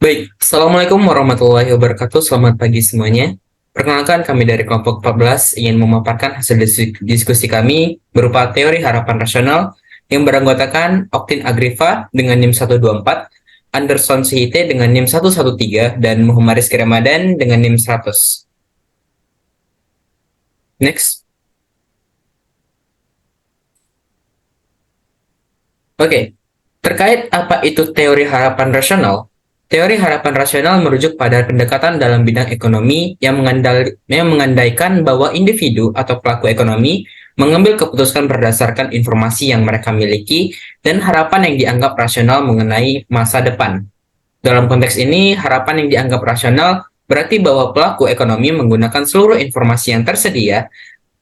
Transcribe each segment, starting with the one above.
Baik, Assalamualaikum warahmatullahi wabarakatuh. Selamat pagi semuanya. Perkenalkan, kami dari kelompok 14 ingin memaparkan hasil diskusi kami berupa teori harapan rasional yang beranggotakan Oktin Agriva dengan NIM 124, Anderson Sihite dengan NIM 113, dan Muhammad Rizky Ramadan dengan NIM 100. Next. Oke, terkait apa itu teori harapan rasional, teori harapan rasional merujuk pada pendekatan dalam bidang ekonomi yang mengandaikan bahwa individu atau pelaku ekonomi mengambil keputusan berdasarkan informasi yang mereka miliki dan harapan yang dianggap rasional mengenai masa depan. Dalam konteks ini, harapan yang dianggap rasional berarti bahwa pelaku ekonomi menggunakan seluruh informasi yang tersedia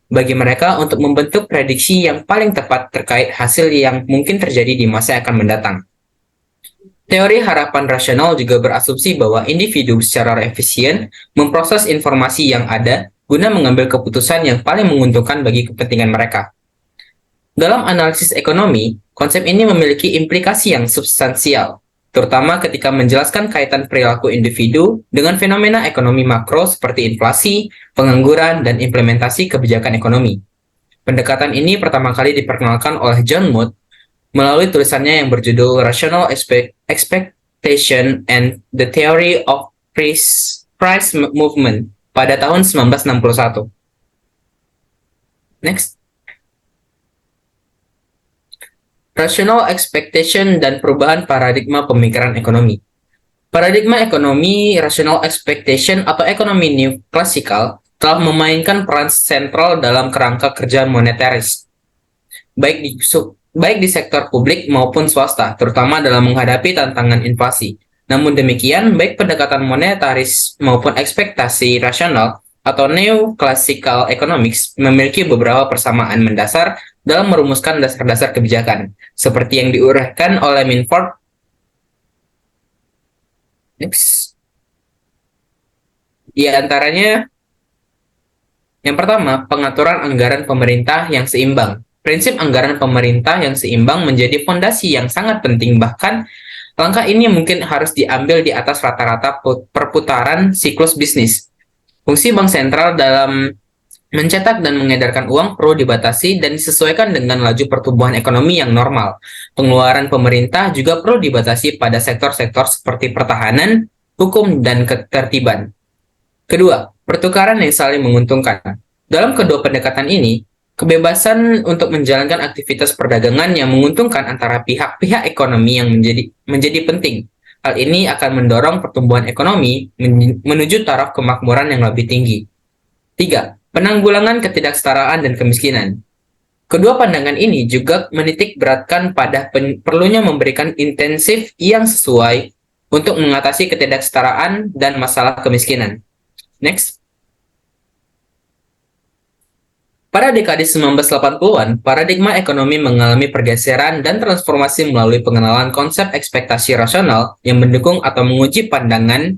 bagi mereka untuk membentuk prediksi yang paling tepat terkait hasil yang mungkin terjadi di masa yang akan mendatang. Teori harapan rasional juga berasumsi bahwa individu secara efisien memproses informasi yang ada guna mengambil keputusan yang paling menguntungkan bagi kepentingan mereka. Dalam analisis ekonomi, konsep ini memiliki implikasi yang substansial, terutama ketika menjelaskan kaitan perilaku individu dengan fenomena ekonomi makro seperti inflasi, pengangguran, dan implementasi kebijakan ekonomi. Pendekatan ini pertama kali diperkenalkan oleh John Mood melalui tulisannya yang berjudul Rational Expectation and the Theory of Price Movement pada tahun 1961. Next. Rational Expectation dan perubahan paradigma pemikiran ekonomi. Paradigma ekonomi rational expectation atau ekonomi neoklasikal telah memainkan peran sentral dalam kerangka kerja moneteris, baik di sektor publik maupun swasta, terutama dalam menghadapi tantangan inflasi. Namun demikian, baik pendekatan monetaris maupun ekspektasi rasional atau neoclassical economics memiliki beberapa persamaan mendasar dalam merumuskan dasar-dasar kebijakan, seperti yang diuraikan oleh Minford. Next. Di antaranya, yang pertama, pengaturan anggaran pemerintah yang seimbang. Prinsip anggaran pemerintah yang seimbang menjadi fondasi yang sangat penting, bahkan langkah ini mungkin harus diambil di atas rata-rata perputaran siklus bisnis. Fungsi bank sentral dalam mencetak dan mengedarkan uang perlu dibatasi dan disesuaikan dengan laju pertumbuhan ekonomi yang normal. Pengeluaran pemerintah juga perlu dibatasi pada sektor-sektor seperti pertahanan, hukum, dan ketertiban. Kedua, pertukaran yang saling menguntungkan. Dalam kedua pendekatan ini, kebebasan untuk menjalankan aktivitas perdagangan yang menguntungkan antara pihak-pihak ekonomi yang menjadi penting. Hal ini akan mendorong pertumbuhan ekonomi menuju taraf kemakmuran yang lebih tinggi. Tiga, penanggulangan ketidaksetaraan dan kemiskinan. Kedua pandangan ini juga menitik beratkan pada perlunya memberikan intensif yang sesuai untuk mengatasi ketidaksetaraan dan masalah kemiskinan. Next. Pada dekade 1980-an, paradigma ekonomi mengalami pergeseran dan transformasi melalui pengenalan konsep ekspektasi rasional yang mendukung atau menguji pandangan.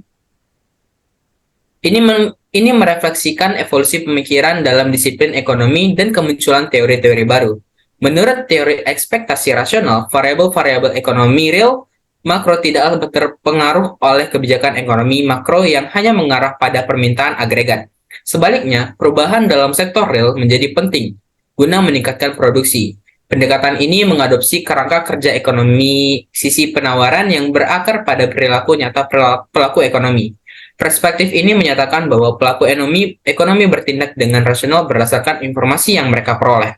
Ini merefleksikan evolusi pemikiran dalam disiplin ekonomi dan kemunculan teori-teori baru. Menurut teori ekspektasi rasional, variabel-variabel ekonomi real makro tidaklah terpengaruh oleh kebijakan ekonomi makro yang hanya mengarah pada permintaan agregat. Sebaliknya, perubahan dalam sektor real menjadi penting guna meningkatkan produksi. Pendekatan ini mengadopsi kerangka kerja ekonomi sisi penawaran yang berakar pada perilaku nyata pelaku ekonomi. Perspektif ini menyatakan bahwa pelaku ekonomi bertindak dengan rasional berdasarkan informasi yang mereka peroleh.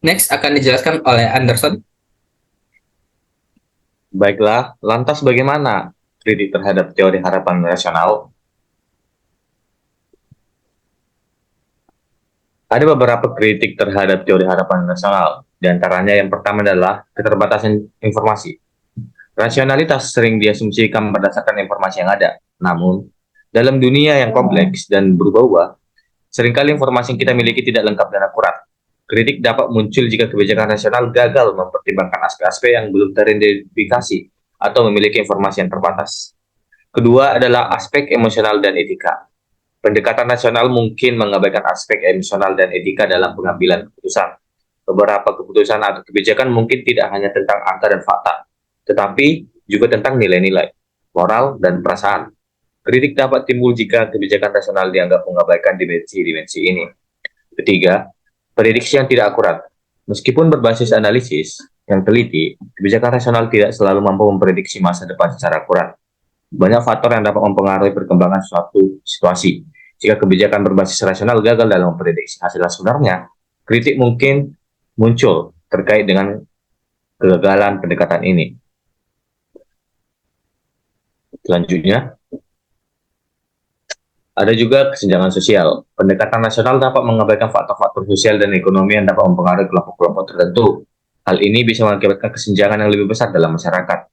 Next akan dijelaskan oleh Anderson. Baiklah, lantas bagaimana kritik terhadap teori harapan rasional? Ada beberapa kritik terhadap teori harapan rasional. Di antaranya yang pertama adalah keterbatasan informasi. Rasionalitas sering diasumsikan berdasarkan informasi yang ada. Namun, dalam dunia yang kompleks dan berubah-ubah, seringkali informasi yang kita miliki tidak lengkap dan akurat. Kritik dapat muncul jika kebijakan rasional gagal mempertimbangkan aspek-aspek yang belum teridentifikasi atau memiliki informasi yang terbatas. Kedua adalah aspek emosional dan etika. Pendekatan rasional mungkin mengabaikan aspek emosional dan etika dalam pengambilan keputusan. Beberapa keputusan atau kebijakan mungkin tidak hanya tentang angka dan fakta, tetapi juga tentang nilai-nilai, moral, dan perasaan. Kritik dapat timbul jika kebijakan rasional dianggap mengabaikan dimensi-dimensi ini. Ketiga, prediksi yang tidak akurat. Meskipun berbasis analisis yang teliti, kebijakan rasional tidak selalu mampu memprediksi masa depan secara akurat. Banyak faktor yang dapat mempengaruhi perkembangan suatu situasi. Jika kebijakan berbasis rasional gagal dalam memprediksi hasil sebenarnya, kritik mungkin muncul terkait dengan kegagalan pendekatan ini. Selanjutnya, ada juga kesenjangan sosial. Pendekatan nasional dapat mengabaikan faktor-faktor sosial dan ekonomi yang dapat mempengaruhi kelompok-kelompok tertentu. Hal ini bisa mengakibatkan kesenjangan yang lebih besar dalam masyarakat.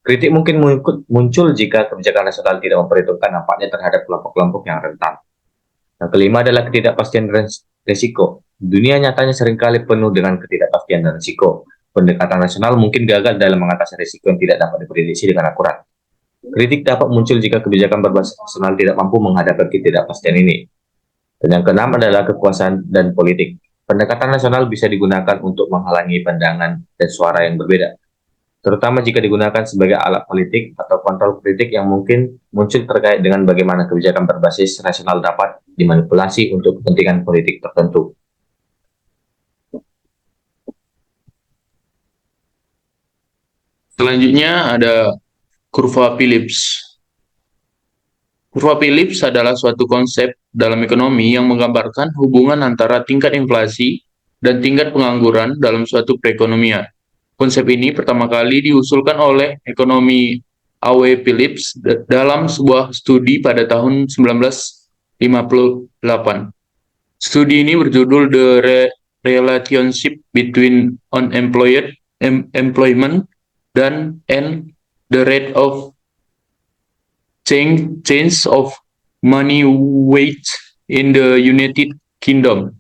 Kritik mungkin muncul jika kebijakan nasional tidak memperhitungkan dampaknya terhadap kelompok-kelompok yang rentan. Yang kelima adalah ketidakpastian dan risiko. Dunia nyatanya seringkali penuh dengan ketidakpastian dan risiko. Pendekatan nasional mungkin gagal dalam mengatasi risiko yang tidak dapat diprediksi dengan akurat. Kritik dapat muncul jika kebijakan berbasis nasional tidak mampu menghadapi ketidakpastian ini. Dan yang keenam adalah kekuasaan dan politik. Pendekatan nasional bisa digunakan untuk menghalangi pandangan dan suara yang berbeda, terutama jika digunakan sebagai alat politik atau kontrol kritik yang mungkin muncul terkait dengan bagaimana kebijakan berbasis nasional dapat dimanipulasi untuk kepentingan politik tertentu. Selanjutnya ada kurva Phillips. Kurva Phillips adalah suatu konsep dalam ekonomi yang menggambarkan hubungan antara tingkat inflasi dan tingkat pengangguran dalam suatu perekonomian. Konsep ini pertama kali diusulkan oleh ekonomi A.W. Phillips dalam sebuah studi pada tahun 1958. Studi ini berjudul The Relationship Between Employment and the Rate of Change of Money Weight in the United Kingdom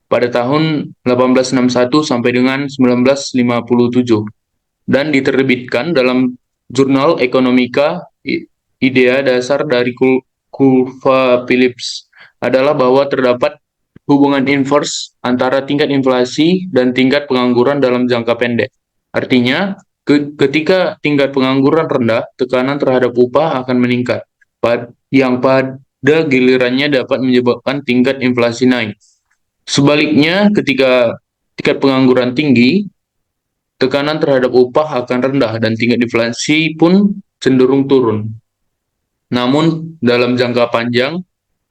pada tahun 1861 sampai dengan 1957 dan diterbitkan dalam jurnal Economica. Idea dasar dari kurva Phillips adalah bahwa terdapat hubungan inverse antara tingkat inflasi dan tingkat pengangguran dalam jangka pendek. Artinya, ketika tingkat pengangguran rendah, tekanan terhadap upah akan meningkat, yang pada gilirannya dapat menyebabkan tingkat inflasi naik. Sebaliknya, ketika tingkat pengangguran tinggi, tekanan terhadap upah akan rendah dan tingkat inflasi pun cenderung turun. Namun, dalam jangka panjang,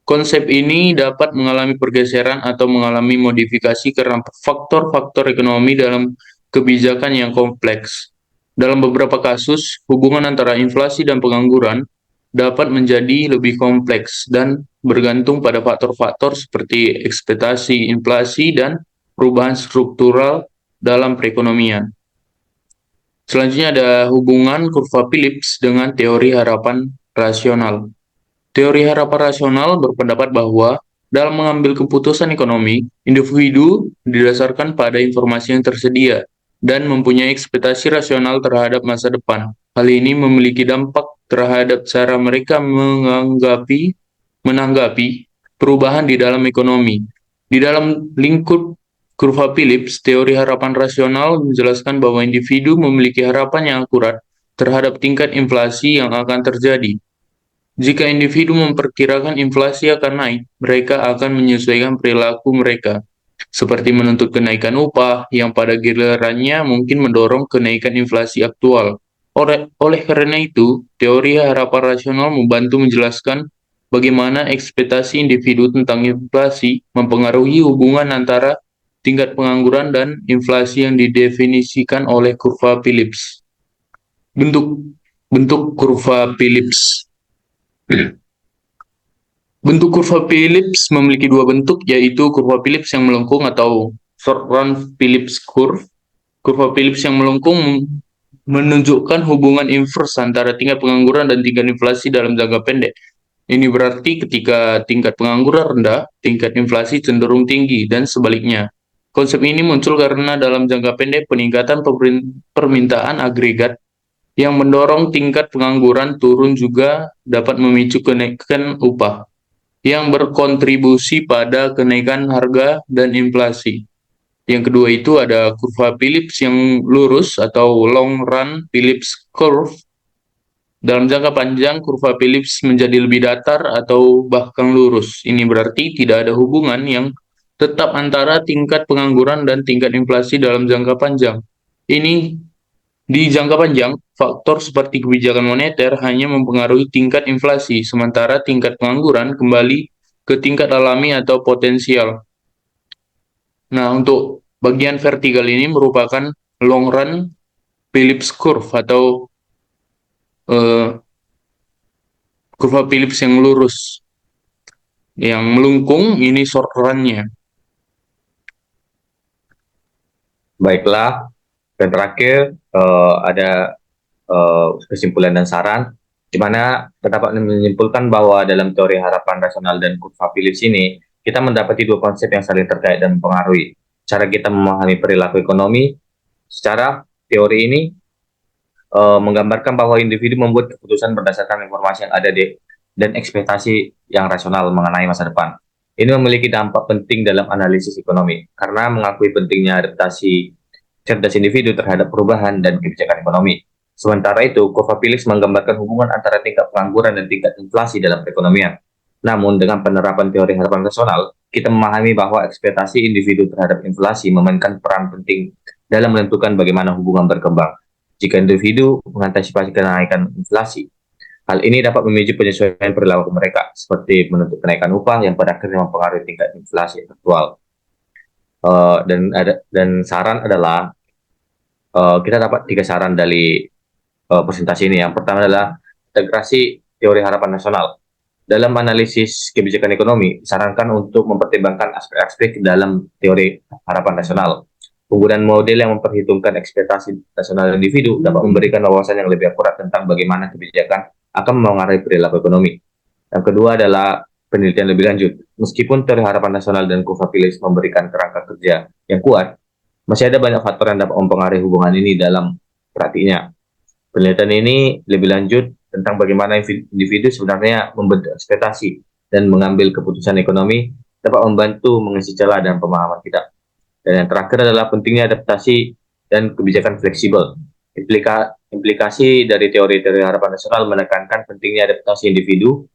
konsep ini dapat mengalami pergeseran atau mengalami modifikasi karena faktor-faktor ekonomi dalam kebijakan yang kompleks. Dalam beberapa kasus, hubungan antara inflasi dan pengangguran dapat menjadi lebih kompleks dan bergantung pada faktor-faktor seperti ekspektasi inflasi dan perubahan struktural dalam perekonomian. Selanjutnya ada hubungan kurva Phillips dengan teori harapan rasional. Teori harapan rasional berpendapat bahwa dalam mengambil keputusan ekonomi, individu didasarkan pada informasi yang tersedia dan mempunyai ekspektasi rasional terhadap masa depan. Hal ini memiliki dampak terhadap cara mereka menanggapi perubahan di dalam ekonomi. Di dalam lingkup kurva Phillips, teori harapan rasional menjelaskan bahwa individu memiliki harapan yang akurat terhadap tingkat inflasi yang akan terjadi. Jika individu memperkirakan inflasi akan naik, mereka akan menyesuaikan perilaku mereka, seperti menuntut kenaikan upah yang pada gilirannya mungkin mendorong kenaikan inflasi aktual. Oleh karena itu, teori harapan rasional membantu menjelaskan bagaimana ekspektasi individu tentang inflasi mempengaruhi hubungan antara tingkat pengangguran dan inflasi yang didefinisikan oleh kurva Phillips. Bentuk kurva Phillips. Bentuk kurva Phillips memiliki dua bentuk, yaitu kurva Phillips yang melengkung atau short-run Phillips curve. Kurva Phillips yang melengkung menunjukkan hubungan inverse antara tingkat pengangguran dan tingkat inflasi dalam jangka pendek. Ini berarti ketika tingkat pengangguran rendah, tingkat inflasi cenderung tinggi, dan sebaliknya. Konsep ini muncul karena dalam jangka pendek peningkatan permintaan agregat yang mendorong tingkat pengangguran turun juga dapat memicu kenaikan upah, yang berkontribusi pada kenaikan harga dan inflasi. Yang kedua itu ada kurva Phillips yang lurus atau long run Phillips curve. Dalam jangka panjang, kurva Phillips menjadi lebih datar atau bahkan lurus. Ini berarti tidak ada hubungan yang tetap antara tingkat pengangguran dan tingkat inflasi dalam jangka panjang. Ini di jangka panjang, faktor seperti kebijakan moneter hanya mempengaruhi tingkat inflasi, sementara tingkat pengangguran kembali ke tingkat alami atau potensial. Nah, untuk bagian vertikal ini merupakan long run Phillips curve atau kurva Phillips yang lurus. Yang melengkung ini short run-nya. Baiklah, dan terakhir ada kesimpulan dan saran, di mana dapat menyimpulkan bahwa dalam teori harapan rasional dan kurva Phillips ini, kita mendapati dua konsep yang saling terkait dan mempengaruhi cara kita memahami perilaku ekonomi. Secara teori ini menggambarkan bahwa individu membuat keputusan berdasarkan informasi yang ada dan ekspektasi yang rasional mengenai masa depan. Ini memiliki dampak penting dalam analisis ekonomi karena mengakui pentingnya adaptasi cerdas individu terhadap perubahan dan kebijakan ekonomi. Sementara itu, kurva Phillips menggambarkan hubungan antara tingkat pengangguran dan tingkat inflasi dalam perekonomian. Namun, dengan penerapan teori harapan rasional, kita memahami bahwa ekspektasi individu terhadap inflasi memainkan peran penting dalam menentukan bagaimana hubungan berkembang. Jika individu mengantisipasi kenaikan inflasi, hal ini dapat memicu penyesuaian perilaku mereka, seperti menuntut kenaikan upah yang pada akhirnya mempengaruhi tingkat inflasi aktual. Dan saran adalah kita dapat 3 saran dari presentasi ini. Yang pertama adalah integrasi teori harapan nasional. Dalam analisis kebijakan ekonomi, disarankan untuk mempertimbangkan aspek-aspek dalam teori harapan nasional. Penggunaan model yang memperhitungkan ekspektasi nasional individu dapat memberikan wawasan yang lebih akurat tentang bagaimana kebijakan akan mempengaruhi perilaku ekonomi. Yang kedua adalah penelitian lebih lanjut. Meskipun teori harapan nasional dan kurva Phillips memberikan kerangka kerja yang kuat, masih ada banyak faktor yang dapat mempengaruhi hubungan ini dalam praktiknya. Penelitian ini lebih lanjut tentang bagaimana individu sebenarnya membentuk ekspektasi dan mengambil keputusan ekonomi dapat membantu mengisi celah dan pemahaman kita. Dan yang terakhir adalah pentingnya adaptasi dan kebijakan fleksibel. Implikasi dari teori-teori harapan nasional menekankan pentingnya adaptasi individu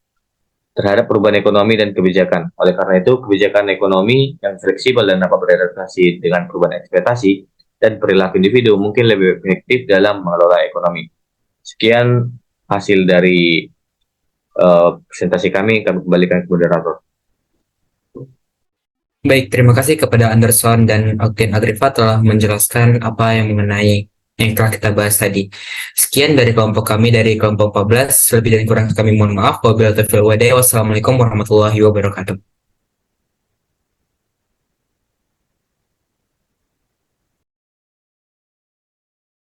terhadap perubahan ekonomi dan kebijakan. Oleh karena itu, kebijakan ekonomi yang fleksibel dan dapat beradaptasi dengan perubahan ekspektasi dan perilaku individu mungkin lebih efektif dalam mengelola ekonomi. Sekian hasil dari presentasi kami kembalikan ke moderator. Baik, terima kasih kepada Anderson dan Alvin Agriva telah menjelaskan apa yang mengenai yang telah kita bahas tadi. Sekian dari kelompok kami dari kelompok 14. Lebih dan kurang kami mohon maaf. Wabillahi taufiq wal hidayah. Wassalamualaikum warahmatullahi wabarakatuh.